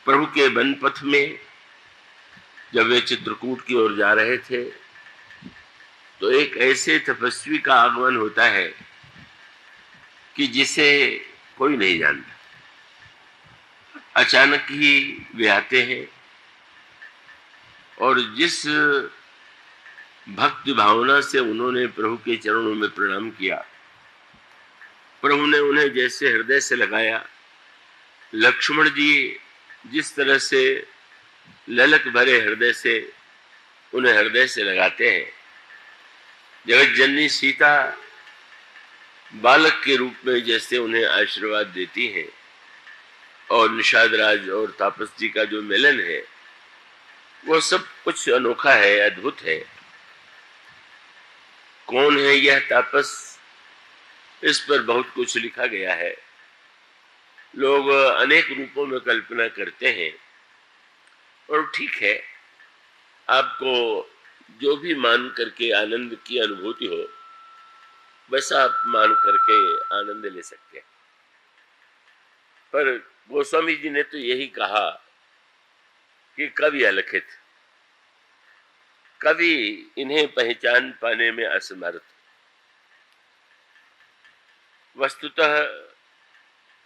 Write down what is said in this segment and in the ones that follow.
प्रभु के वन पथ में जब वे चित्रकूट की ओर जा रहे थे तो एक ऐसे तपस्वी का आगमन होता है कि जिसे कोई नहीं जानता। अचानक ही वे आते हैं और जिस भक्ति भावना से उन्होंने प्रभु के चरणों में प्रणाम किया, प्रभु ने उन्हें जैसे हृदय से लगाया। लक्ष्मण जी जिस तरह से ललक भरे हृदय से उन्हें हृदय से लगाते हैं, जगत जननी सीता बालक के रूप में जैसे उन्हें आशीर्वाद देती हैं, और निषाद राज और तापस जी का जो मिलन है वो सब कुछ अनोखा है, अद्भुत है। कौन है यह तापस, इस पर बहुत कुछ लिखा गया है। लोग अनेक रूपों में कल्पना करते हैं और ठीक है, आपको जो भी मान करके आनंद की अनुभूति हो वैसा आप मान करके आनंद ले सकते हैं। पर गोस्वामी जी ने तो यही कहा कि कवि अलखित, कवि इन्हें पहचान पाने में असमर्थ। वस्तुतः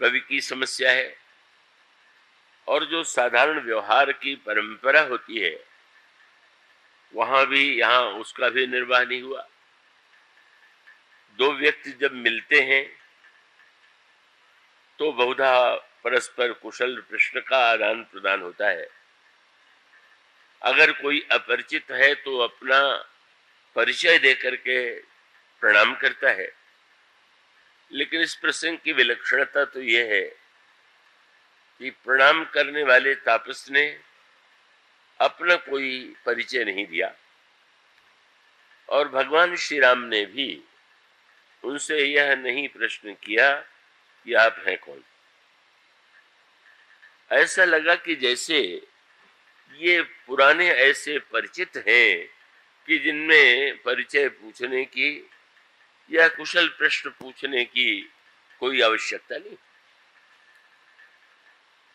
कवि की समस्या है, और जो साधारण व्यवहार की परंपरा होती है वहां भी यहां उसका भी निर्वाह नहीं हुआ। दो व्यक्ति जब मिलते हैं तो बहुधा परस्पर कुशल प्रश्न का आदान प्रदान होता है। अगर कोई अपरिचित है तो अपना परिचय देकर के प्रणाम करता है, लेकिन इस प्रसंग की विलक्षणता तो यह है कि प्रणाम करने वाले तापस ने अपना कोई परिचय नहीं दिया, और भगवान श्री राम ने भी उनसे यह नहीं प्रश्न किया कि आप हैं कौन। ऐसा लगा कि जैसे ये पुराने ऐसे परिचित हैं कि जिनमें परिचय पूछने की या कुशल प्रश्न पूछने की कोई आवश्यकता नहीं।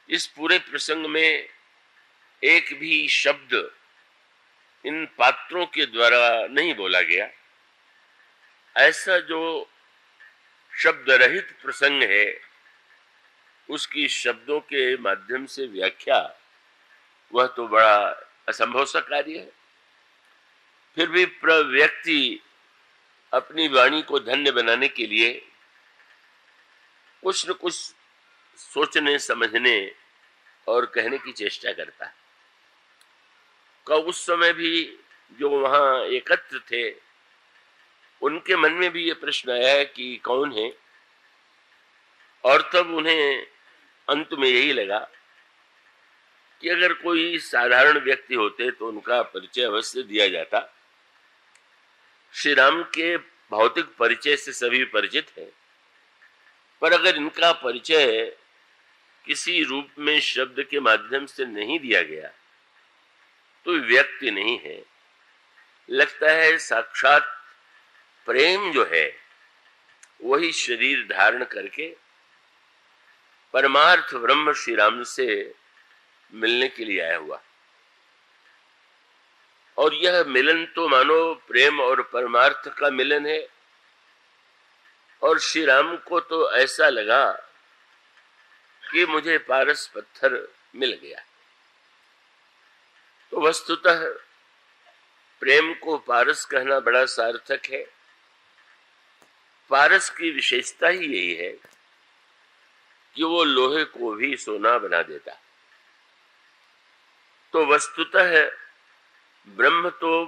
इस पूरे प्रसंग में एक भी शब्द इन पात्रों के द्वारा नहीं बोला गया। ऐसा जो शब्द रहित प्रसंग है उसकी शब्दों के माध्यम से व्याख्या, वह तो बड़ा असंभव सा कार्य है। फिर भी व्यक्ति अपनी वाणी को धन्य बनाने के लिए कुछ न कुछ सोचने समझने और कहने की चेष्टा करता है। उस समय भी जो वहां एकत्र थे उनके मन में भी ये प्रश्न आया कि कौन है, और तब उन्हें अंत में यही लगा कि अगर कोई साधारण व्यक्ति होते तो उनका परिचय अवश्य दिया जाता। श्री राम के भौतिक परिचय से सभी परिचित हैं, पर अगर इनका परिचय किसी रूप में शब्द के माध्यम से नहीं दिया गया तो व्यक्ति नहीं है। लगता है साक्षात प्रेम जो है वही शरीर धारण करके परमार्थ ब्रह्म श्री राम से मिलने के लिए आया हुआ। और यह मिलन तो मानो प्रेम और परमार्थ का मिलन है, और श्री राम को तो ऐसा लगा कि मुझे पारस पत्थर मिल गया। तो वस्तुतः प्रेम को पारस कहना बड़ा सार्थक है। पारस की विशेषता ही यही है कि वो लोहे को भी सोना बना देता। तो वस्तुतः ब्रह्म तो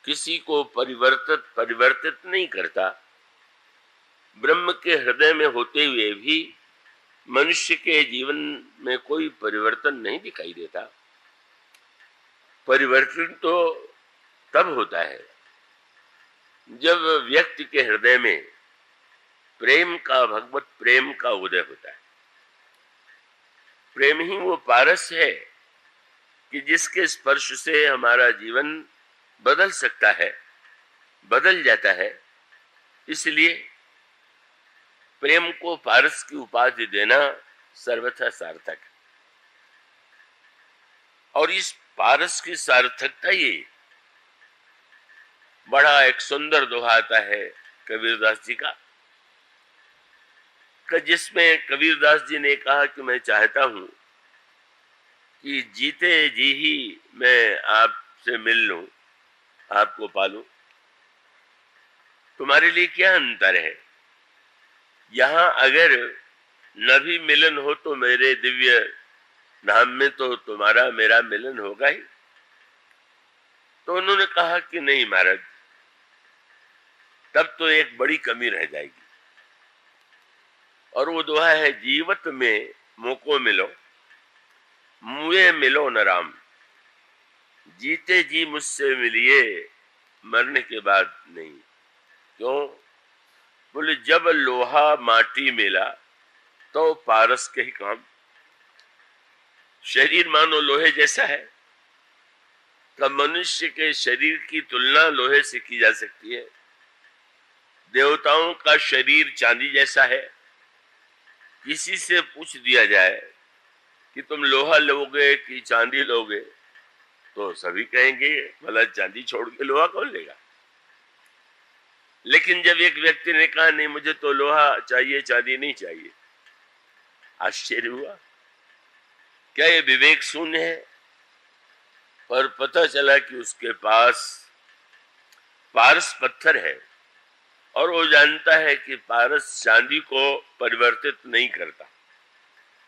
किसी को परिवर्तित नहीं करता। ब्रह्म के हृदय में होते हुए भी मनुष्य के जीवन में कोई परिवर्तन नहीं दिखाई देता। परिवर्तन तो तब होता है जब व्यक्ति के हृदय में प्रेम का, भगवत प्रेम का उदय होता है। प्रेम ही वो पारस है कि जिसके स्पर्श से हमारा जीवन बदल सकता है, बदल जाता है। इसलिए प्रेम को पारस की उपाधि देना सर्वथा सार्थक है। और इस पारस की सार्थकता ये बड़ा एक सुंदर दोहा आता है कबीरदास जी का, जिसमें कबीरदास जी ने कहा कि मैं चाहता हूं कि जीते जी ही मैं आपसे मिल लूं, आपको पालूं। तुम्हारे लिए क्या अंतर है? यहां अगर न भी मिलन हो तो मेरे दिव्य धाम में तो तुम्हारा मेरा मिलन होगा ही। तो उन्होंने कहा कि नहीं महाराज, तब तो एक बड़ी कमी रह जाएगी। और वो दोहा है, जीवत में मोको मिलो मुझे मिलो न राम, जीते जी मुझसे मिलिए मरने के बाद नहीं। क्यों? बोले जब लोहा माटी मिला तो पारस के ही काम। शरीर मानो लोहे जैसा है, तब मनुष्य के शरीर की तुलना लोहे से की जा सकती है। देवताओं का शरीर चांदी जैसा है। किसी से पूछ दिया जाए कि तुम लोहा लोगे कि चांदी लोगे, तो सभी कहेंगे भला चांदी छोड़ के लोहा कौन लेगा। लेकिन जब एक व्यक्ति ने कहा नहीं मुझे तो लोहा चाहिए चांदी नहीं चाहिए, आश्चर्य हुआ। क्या ये विवेक शून्य है? पर पता चला कि उसके पास पारस पत्थर है और वो जानता है कि पारस चांदी को परिवर्तित नहीं करता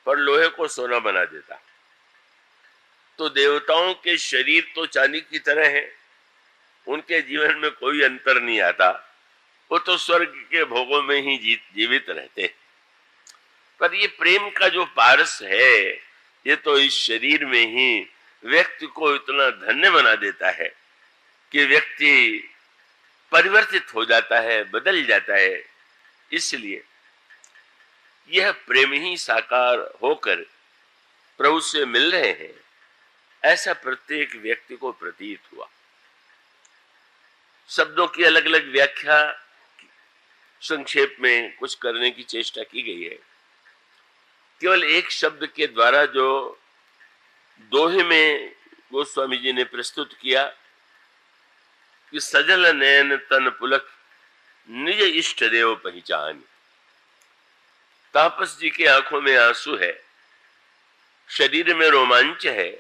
पर लोहे को सोना बना देता। तो देवताओं के शरीर तो चांदी की तरह है, उनके जीवन में कोई अंतर नहीं आता, वो तो स्वर्ग के भोगों में ही जीवित रहते। पर ये प्रेम का जो पारस है, ये तो इस शरीर में ही व्यक्ति को इतना धन्य बना देता है कि व्यक्ति परिवर्तित हो जाता है, बदल जाता है। इसलिए यह प्रेम ही साकार होकर प्रभु से मिल रहे हैं, ऐसा प्रत्येक व्यक्ति को प्रतीत हुआ। शब्दों की अलग अलग व्याख्या संक्षेप में कुछ करने की चेष्टा की गई है। केवल एक शब्द के द्वारा जो दोहे में गोस्वामी जी ने प्रस्तुत किया कि सजल नयन तन पुलक निज इष्ट देव पहचान। तापस जी की आंखों में आंसू है, शरीर में रोमांच है,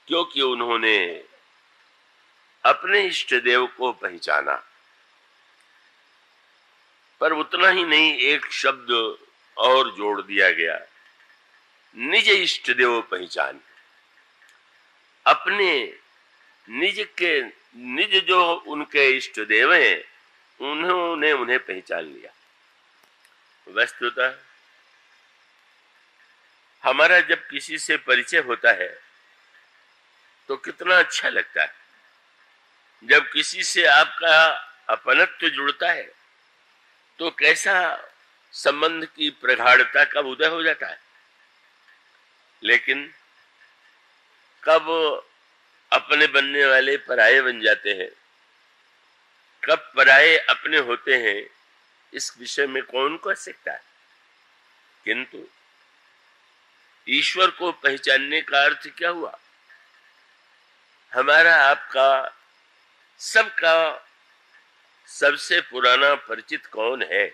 क्योंकि उन्होंने अपने इष्ट देव को पहचाना। पर उतना ही नहीं, एक शब्द और जोड़ दिया गया, निज इष्ट देव पहचान। अपने निज जो उनके इष्ट देव हैं, उन्होंने उन्हें पहचान लिया। वस्तुतः हमारा जब किसी से परिचय होता है तो कितना अच्छा लगता है। जब किसी से आपका अपनत्व जुड़ता है तो कैसा संबंध की प्रगाढ़ता का उदय हो जाता है। लेकिन कब अपने बनने वाले पराये बन जाते हैं, कब पराये अपने होते हैं, इस विषय में कौन कह सकता है। किंतु ईश्वर को पहचानने का अर्थ क्या हुआ? हमारा आपका सबका सबसे पुराना परिचित कौन है?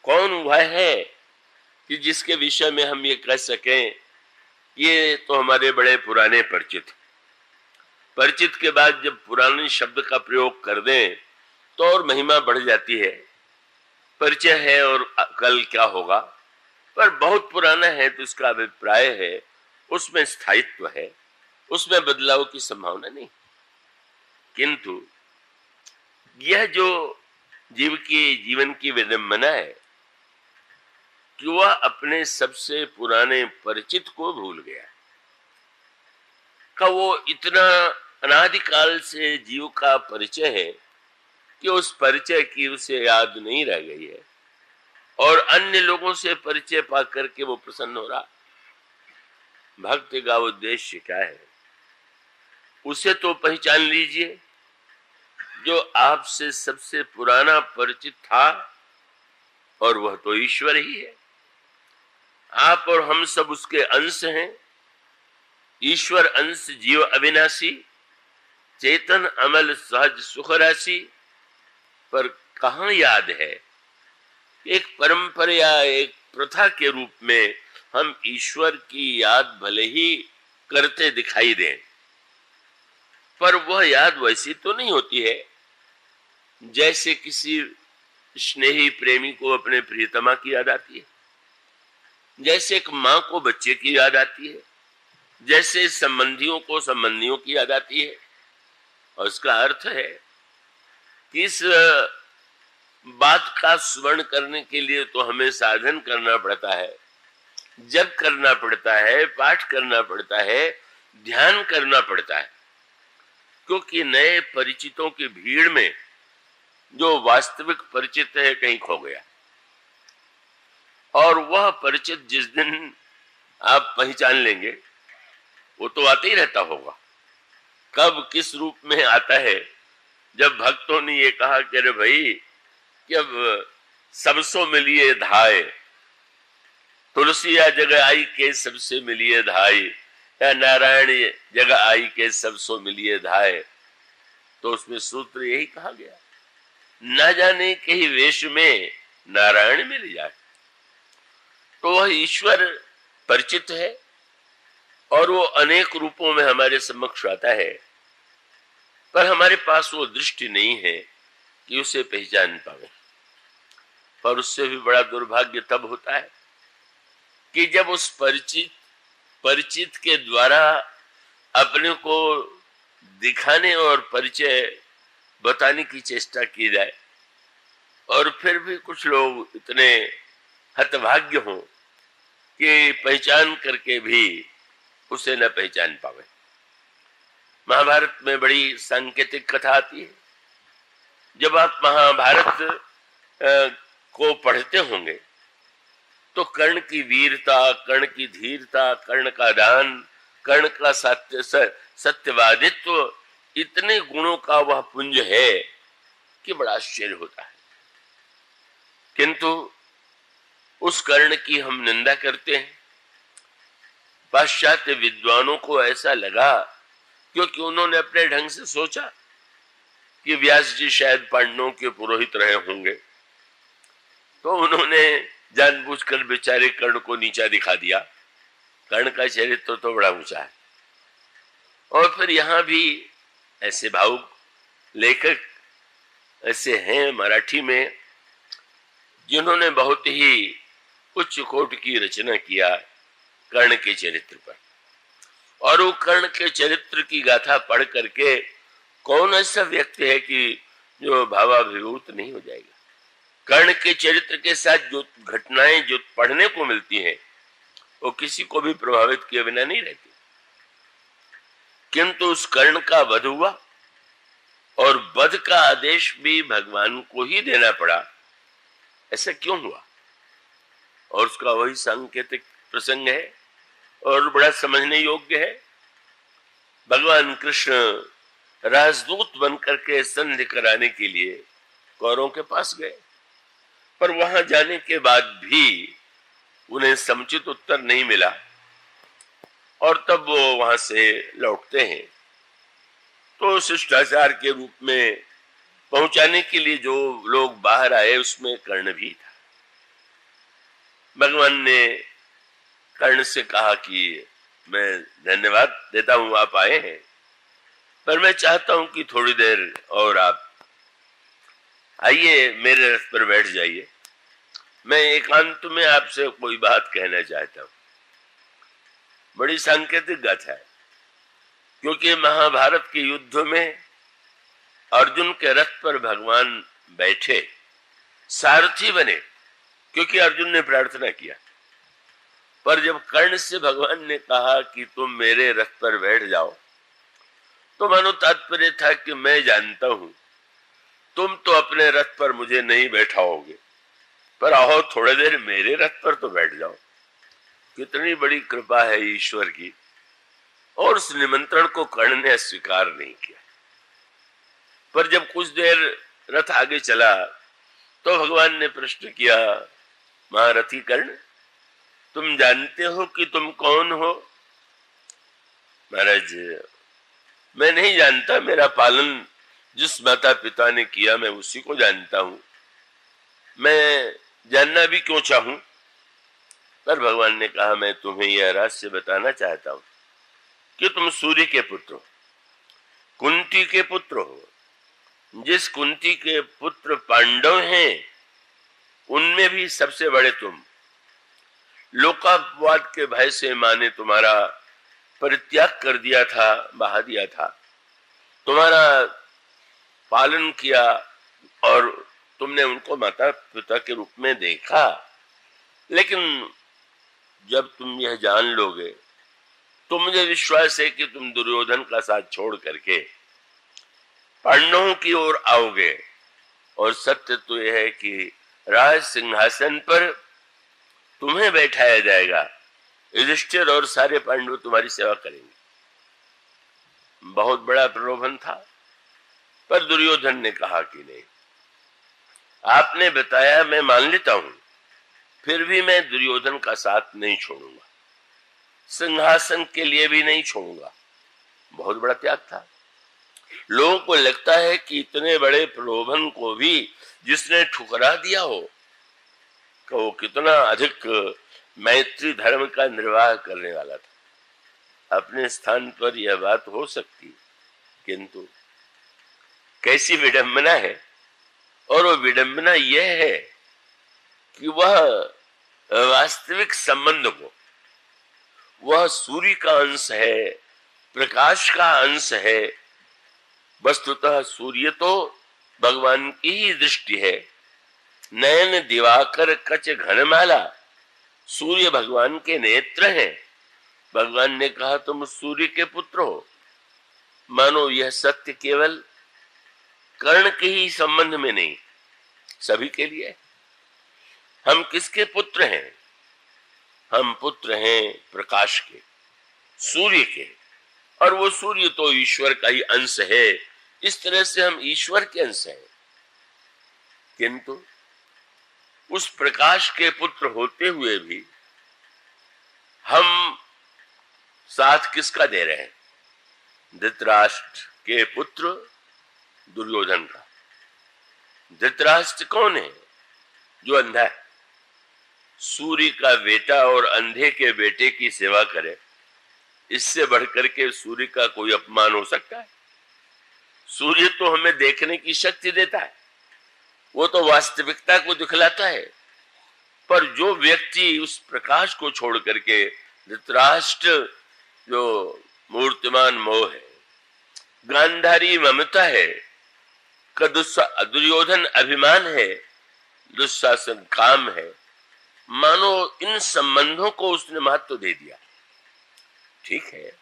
कौन वह है कि जिसके विषय में हम ये कह सकें ये तो हमारे बड़े पुराने परिचित। परिचित के बाद जब पुराने शब्द का प्रयोग कर दें तो और महिमा बढ़ जाती है। परिचय है और कल क्या होगा, पर बहुत पुराना है तो उसका अभिप्राय है, उसमें स्थायित्व है, उसमें बदलाव की संभावना नहीं। किंतु यह जो जीव की जीवन की विडंबना है कि वह अपने सबसे पुराने परिचित को भूल गया। का वो इतना अनादिकाल से जीव का परिचय है कि उस परिचय की उसे याद नहीं रह गई है और अन्य लोगों से परिचय पा करके वो प्रसन्न हो रहा। भक्ति का उद्देश्य क्या है? उसे तो पहचान लीजिए जो आपसे सबसे पुराना परिचित था, और वह तो ईश्वर ही है। आप और हम सब उसके अंश हैं, ईश्वर अंश जीव अविनाशी, चेतन अमल सहज सुख राशि। पर कहाँ याद है? एक परंपरा या एक प्रथा के रूप में हम ईश्वर की याद भले ही करते दिखाई दें, पर वह याद वैसी तो नहीं होती है जैसे किसी स्नेही प्रेमी को अपने प्रियतमा की याद आती है, जैसे एक माँ को बच्चे की याद आती है, जैसे संबंधियों को संबंधियों की याद आती है। और इसका अर्थ है कि इस बात का स्मरण करने के लिए तो हमें साधन करना पड़ता है, जप करना पड़ता है, पाठ करना पड़ता है, ध्यान करना पड़ता है, क्योंकि नए परिचितों की भीड़ में जो वास्तविक परिचित है कहीं खो गया। और वह परिचित जिस दिन आप पहचान लेंगे वो तो आते ही रहता होगा। कब किस रूप में आता है? जब भक्तों ने ये कहा कि अरे भाई कि अब सबसो मिलिए धाय, तुलसिया जगह आई के सबसे मिलिए धाय, या नारायण जगह आई के सबसो मिलिए धाय। तो उसमें सूत्र यही कहा गया, ना जाने के ही वेश में नारायण मिल जाए। तो वह ईश्वर परिचित है और वो अनेक रूपों में हमारे समक्ष आता है, पर हमारे पास वो दृष्टि नहीं है कि उसे पहचान पावे। पर उससे भी बड़ा दुर्भाग्य तब होता है कि जब उस परिचित के द्वारा अपने को दिखाने और परिचय बताने की चेष्टा की जाए, और फिर भी कुछ लोग इतने हतभाग्य हों कि पहचान करके भी उसे न पहचान पावे। महाभारत में बड़ी सांकेतिक कथा आती है। जब आप महाभारत को पढ़ते होंगे तो कर्ण की वीरता, कर्ण की धीरता, कर्ण का दान, कर्ण का सत्यवादित्व, इतने गुणों का वह पुंज है कि बड़ा आश्चर्य होता है। किंतु उस कर्ण की हम निंदा करते हैं। पाश्चात्य विद्वानों को ऐसा लगा, क्योंकि उन्होंने अपने ढंग से सोचा कि व्यास जी शायद पांडवों के पुरोहित रहे होंगे, तो उन्होंने जानबूझकर बेचारे कर्ण को नीचा दिखा दिया। कर्ण का चरित्र तो बड़ा ऊंचा है। और फिर यहां भी ऐसे भावुक लेखक ऐसे हैं मराठी में जिन्होंने बहुत ही उच्च कोटि की रचना किया कर्ण के चरित्र पर। और वो कर्ण के चरित्र की गाथा पढ़ करके कौन ऐसा व्यक्ति है कि जो भावाभिभूत नहीं हो जाएगा? कर्ण के चरित्र के साथ जो घटनाएं जो पढ़ने को मिलती हैं वो किसी को भी प्रभावित किए बिना नहीं रहती। किंतु उस कर्ण का वध हुआ और वध का आदेश भी भगवान को ही देना पड़ा। ऐसा क्यों हुआ? और उसका वही सांकेतिक प्रसंग है और बड़ा समझने योग्य है। भगवान कृष्ण राजदूत बनकर के संधि कराने के लिए कौरवों के पास गए, पर वहां जाने के बाद भी उन्हें समुचित उत्तर नहीं मिला और तब वो वहां से लौटते हैं। तो शिष्टाचार के रूप में पहुंचाने के लिए जो लोग बाहर आए उसमें कर्ण भी था। भगवान ने कर्ण से कहा कि मैं धन्यवाद देता हूं आप आए हैं, पर मैं चाहता हूं कि थोड़ी देर और आप आइए, मेरे रथ पर बैठ जाइए। मैं एकांत में आपसे कोई बात कहना चाहता हूं। बड़ी सांकेतिक गाथा है, क्योंकि महाभारत के युद्ध में अर्जुन के रथ पर भगवान बैठे, सारथी बने, क्योंकि अर्जुन ने प्रार्थना किया। पर जब कर्ण से भगवान ने कहा कि तुम मेरे रथ पर बैठ जाओ, तो मानो तात्पर्य था कि मैं जानता हूं तुम तो अपने रथ पर मुझे नहीं बैठाओगे, पर आओ थोड़ी देर मेरे रथ पर तो बैठ जाओ। कितनी बड़ी कृपा है ईश्वर की। और उस निमंत्रण को कर्ण ने स्वीकार नहीं किया। पर जब कुछ देर रथ आगे चला तो भगवान ने प्रश्न किया, महारथी कर्ण, तुम जानते हो कि तुम कौन हो? महाराज, मैं नहीं जानता, मेरा पालन जिस माता पिता ने किया मैं उसी को जानता हूं, मैं जानना भी क्यों चाहूं। पर भगवान ने कहा, मैं तुम्हें यह रहस्य बताना चाहता हूं कि तुम सूर्य के पुत्र हो, कुंती के पुत्र हो। जिस कुंती के पुत्र पांडव हैं उनमें भी सबसे बड़े तुम। लोकापवाद के भय से मां ने तुम्हारा परित्याग कर दिया था, बहा दिया था, तुम्हारा पालन किया और तुमने उनको माता पिता के रूप में देखा। लेकिन जब तुम यह जान लोगे तो मुझे विश्वास है कि तुम दुर्योधन का साथ छोड़ करके पांडवों की ओर आओगे। और सत्य तो यह है कि राज सिंहासन पर तुम्हें बैठाया जाएगा, युधिष्ठिर और सारे पांडव तुम्हारी सेवा करेंगे। बहुत बड़ा प्रलोभन था, पर दुर्योधन ने कहा कि नहीं, आपने बताया मैं मान लेता हूं, फिर भी मैं दुर्योधन का साथ नहीं छोड़ूंगा, सिंहासन के लिए भी नहीं छोड़ूंगा। बहुत बड़ा त्याग था। लोगों को लगता है कि इतने बड़े प्रलोभन को भी जिसने ठुकरा दिया हो, कि वो कितना अधिक मैत्री धर्म का निर्वाह करने वाला था। अपने स्थान पर यह बात हो सकती, किंतु कैसी विडंबना है। और वो विडंबना यह है कि वह वास्तविक संबंध को, वह सूर्य का अंश है, प्रकाश का अंश है। वस्तुतः सूर्य तो भगवान की ही दृष्टि है। नयन दिवाकर कच घनमाला, सूर्य भगवान के नेत्र हैं। भगवान ने कहा तुम सूर्य के पुत्र हो। मानो यह सत्य केवल कर्ण के ही संबंध में नहीं, सभी के लिए। हम किसके पुत्र हैं? हम पुत्र हैं प्रकाश के, सूर्य के। और वो सूर्य तो ईश्वर का ही अंश है। इस तरह से हम ईश्वर के अंश हैं। किंतु उस प्रकाश के पुत्र होते हुए भी हम साथ किसका दे रहे हैं? धृतराष्ट्र के पुत्र दुर्योधन का। धृतराष्ट्र कौन है? जो अंधा है। सूर्य का बेटा और अंधे के बेटे की सेवा करे, इससे बढ़कर के सूर्य का कोई अपमान हो सकता है? सूर्य तो हमें देखने की शक्ति देता है, वो तो वास्तविकता को दिखलाता है। पर जो व्यक्ति उस प्रकाश को छोड़ करके, धृतराष्ट्र जो मूर्तिमान मोह है, गांधारी ममता है, दुर्योधन अभिमान है, दुशासन काम है, मानो इन संबंधों को उसने महत्व दे दिया। ठीक है,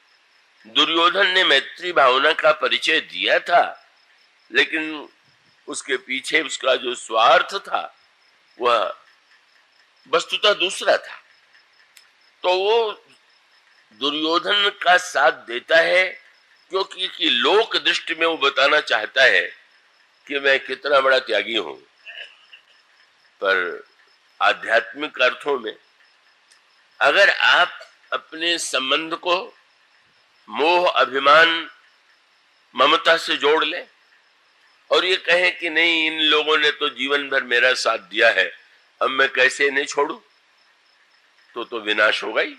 दुर्योधन ने मैत्री भावना का परिचय दिया था, लेकिन उसके पीछे उसका जो स्वार्थ था वह वस्तुतः दूसरा था। तो वो दुर्योधन का साथ देता है क्योंकि लोक दृष्टि में वो बताना चाहता है कि मैं कितना बड़ा त्यागी हूं। पर आध्यात्मिक अर्थों में अगर आप अपने संबंध को मोह, अभिमान, ममता से जोड़ लें और ये कहें कि नहीं, इन लोगों ने तो जीवन भर मेरा साथ दिया है, अब मैं कैसे नहीं छोड़ूं, तो विनाश होगा ही।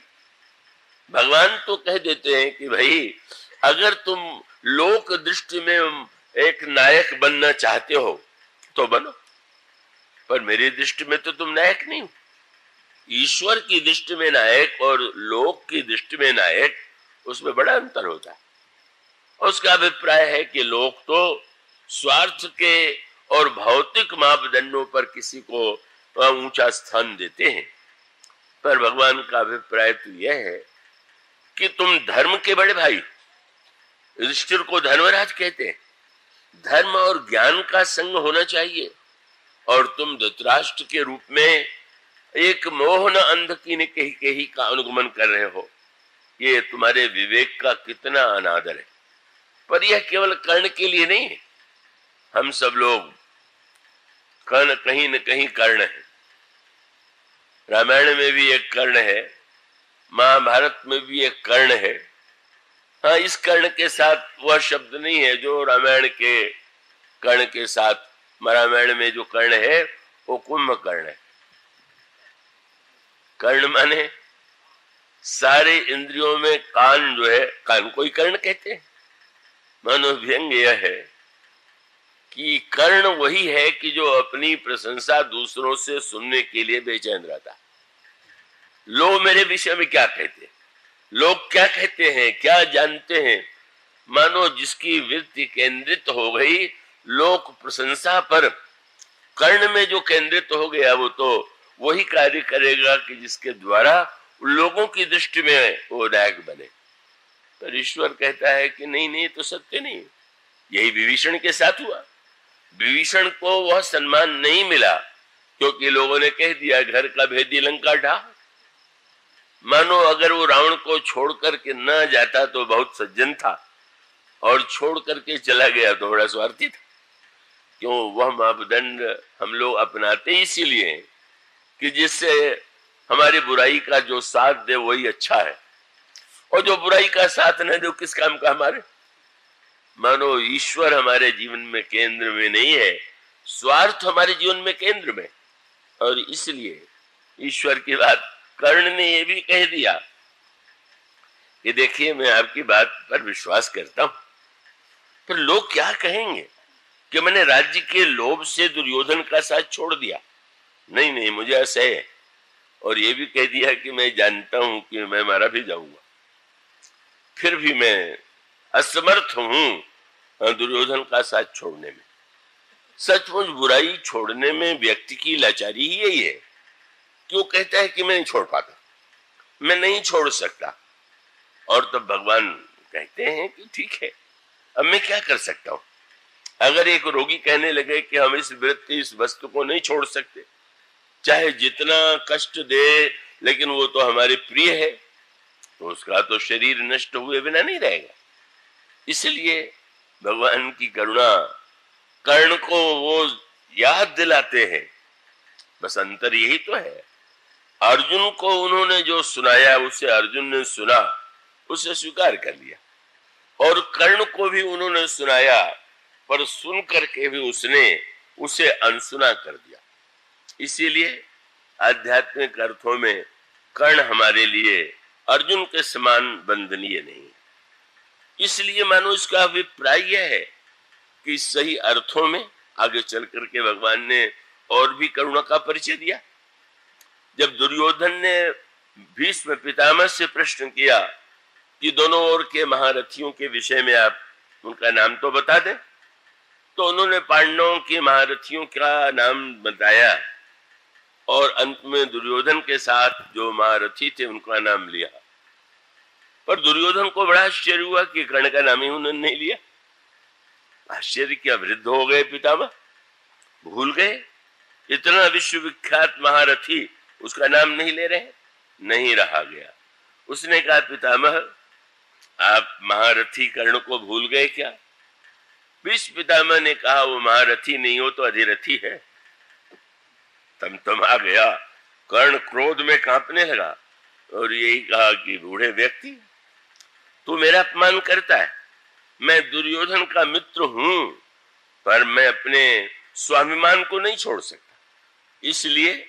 भगवान तो कह देते हैं कि भाई अगर तुम लोक दृष्टि में एक नायक बनना चाहते हो तो बनो, पर मेरी दृष्टि में तो तुम नायक नहीं हो। ईश्वर की दृष्टि में नायक और लोक की दृष्टि में नायक, उसमें बड़ा अंतर होता है। और उसका अभिप्राय है कि लोग तो स्वार्थ के और भौतिक मापदंडों पर किसी को ऊंचा स्थान देते हैं, पर भगवान का अभिप्राय तो यह है कि तुम धर्म के बड़े भाई। युधिष्ठिर को धर्मराज कहते हैं। धर्म और ज्ञान का संग होना चाहिए, और तुम धृतराष्ट्र के रूप में एक मोहन अंध की ही का अनुगमन कर रहे हो। ये तुम्हारे विवेक का कितना अनादर है। पर यह केवल कर्ण के लिए नहीं है, हम सब लोग कर्ण कहीं न कहीं कर्ण है। रामायण में भी एक कर्ण है, महाभारत में भी एक कर्ण है, हाँ, इस कर्ण के साथ वह शब्द नहीं है जो रामायण के कर्ण के साथ। रामायण में जो कर्ण है वो कुंभकर्ण है। कर्ण माने सारे इंद्रियों में कान जो है, कान को ही कर्ण कहते हैं। मानो व्यंग यह है कि कर्ण वही है कि जो अपनी प्रशंसा दूसरों से सुनने के लिए बेचैन रहता। लोग मेरे विषय में क्या कहते हैं, लोग क्या कहते हैं, क्या जानते हैं। मानो जिसकी वृत्ति केंद्रित हो गई लोक प्रशंसा पर, कर्ण में जो केंद्रित हो गया वो तो वही कार्य करेगा कि जिसके द्वारा लोगों की दृष्टि में वो नायक बने। पर ईश्वर कहता है कि नहीं नहीं, तो सत्य नहीं। यही विभीषण के साथ हुआ। विभीषण को वह सम्मान नहीं मिला क्योंकि लोगों ने कह दिया घर का भेदी लंका ढा। मानो अगर वो रावण को छोड़ करके न जाता तो बहुत सज्जन था, और छोड़ करके चला गया तो बड़ा स्वार्थी था। क्यों? वह मापदंड हम लोग अपनाते इसीलिए कि जिससे हमारी बुराई का जो साथ दे वही अच्छा है, और जो बुराई का साथ न दे किस काम का हमारे। मानो ईश्वर हमारे जीवन में केंद्र में नहीं है, स्वार्थ हमारे जीवन में केंद्र में। और इसलिए ईश्वर की बात कर्ण ने यह भी कह दिया कि देखिए मैं आपकी बात पर विश्वास करता हूं, पर लोग क्या कहेंगे कि मैंने राज्य के लोभ से दुर्योधन का साथ छोड़ दिया। नहीं नहीं, मुझे ऐसा है। और ये भी कह दिया कि मैं जानता हूं कि मैं मारा भी जाऊंगा, फिर भी मैं असमर्थ हूं दुर्योधन का साथ छोड़ने में। सचमुच बुराई छोड़ने में व्यक्ति की लाचारी ही यही है कि वो कहता है कि मैं नहीं छोड़ पाता, मैं नहीं छोड़ सकता। और तब भगवान कहते हैं कि ठीक है, अब मैं क्या कर सकता हूं। अगर एक रोगी कहने लगे कि हम इस वृत्ति इस वस्तु को नहीं छोड़ सकते, चाहे जितना कष्ट दे लेकिन वो तो हमारे प्रिय है, तो उसका तो शरीर नष्ट हुए बिना नहीं रहेगा। इसलिए भगवान की करुणा कर्ण को वो याद दिलाते हैं। बस अंतर यही तो है, अर्जुन को उन्होंने जो सुनाया उसे अर्जुन ने सुना, उसे स्वीकार कर लिया, और कर्ण को भी उन्होंने सुनाया पर सुन करके भी उसने उसे अनसुना कर दिया। इसीलिए आध्यात्मिक अर्थों में कर्ण हमारे लिए अर्जुन के समान वंदनीय नहीं है। इसलिए मानो इसका अभिप्राय यह है कि सही अर्थों में आगे चल करके भगवान ने और भी करुणा का परिचय दिया। जब दुर्योधन ने भीष्म पितामह से प्रश्न किया कि दोनों ओर के महारथियों के विषय में आप उनका नाम तो बता दें, तो उन्होंने पांडवों के महारथियों का नाम बताया, और अंत में दुर्योधन के साथ जो महारथी थे उनका नाम लिया। पर दुर्योधन को बड़ा आश्चर्य हुआ कि कर्ण का नाम ही उन्होंने नहीं लिया। आश्चर्य क्या, वृद्ध हो गए पितामह, भूल गए? इतना विश्वविख्यात महारथी उसका नाम नहीं ले रहे? नहीं रहा गया। उसने कहा पितामह आप महारथी कर्ण को भूल गए क्या? भीष्म पितामह ने कहा वो महारथी नहीं हो तो अधिरथी है। तमतमा गया, कर्ण क्रोध में कांपने लगा और यही कहा कि बूढ़े व्यक्ति तू मेरा अपमान करता है, मैं दुर्योधन का मित्र हूं पर मैं अपने स्वाभिमान को नहीं छोड़ सकता, इसलिए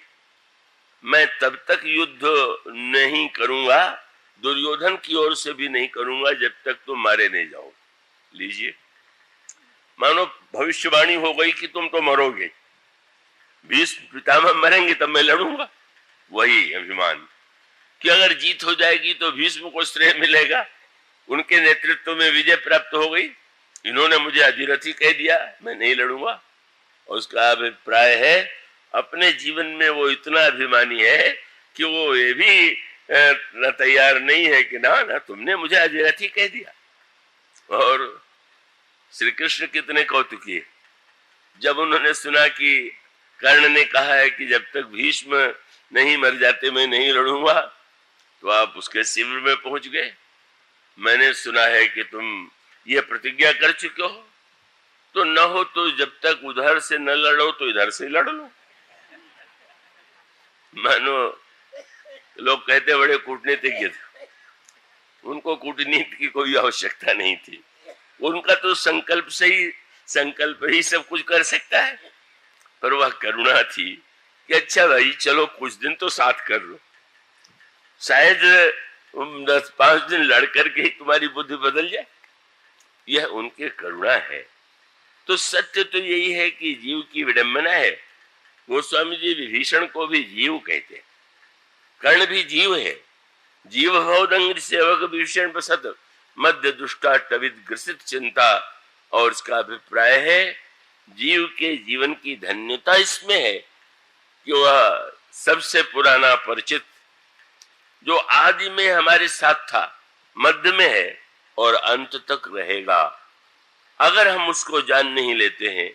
मैं तब तक युद्ध नहीं करूंगा, दुर्योधन की ओर से भी नहीं करूंगा जब तक तुम मारे नहीं जाओ। लीजिए, मानो भविष्यवाणी हो गई कि तुम तो मरोगे, भीष्म पितामह मरेंगे तब मैं लड़ूंगा। वही अभिमान कि अगर जीत हो जाएगी तो भीष्म को श्रेय मिलेगा, उनके नेतृत्व में विजय प्राप्त हो गई, इन्होंने मुझे अधिरथी कह दिया, मैं नहीं लड़ूंगा। और उसका अभिप्राय है अपने जीवन में वो इतना अभिमानी है कि वो ये भी तैयार नहीं है कि ना ना तुमने मुझे अधिरथी कह दिया। और श्री कृष्ण कितने कौतुकी है, जब उन्होंने सुना कि कर्ण ने कहा है कि जब तक भीष्म नहीं मर जाते मैं नहीं लड़ूंगा, तो आप उसके शिविर में पहुंच गए। मैंने सुना है कि तुम ये प्रतिज्ञा कर चुके हो, तो न हो तो जब तक उधर से न लड़ो तो इधर से लड़ लो। मानो लोग कहते बड़े कूटनीतिज्ञ थे, उनको कूटनीति की कोई आवश्यकता नहीं थी। उनका तो संकल्प ही सब कुछ कर सकता है। पर वह करुणा थी कि अच्छा भाई चलो कुछ दिन तो साथ कर लो, शायद 10-5 दिन लड़ करके ही तुम्हारी बुद्धि बदल जाए। यह उनकी करुणा है। तो सत्य तो यही है कि जीव की विडंबना है। गोस्वामी जी विभीषण को भी जीव कहते हैं, कर्ण भी जीव है। जीव भवदंग सेवक विभीषण बसत मध्य दुष्टा टवित ग्रसित चिंता। और इसका अभिप्राय है जीव के जीवन की धन्यता इसमें है कि वह सबसे पुराना परिचित जो आदि में हमारे साथ था, मध्य में है और अंत तक रहेगा। अगर हम उसको जान नहीं लेते हैं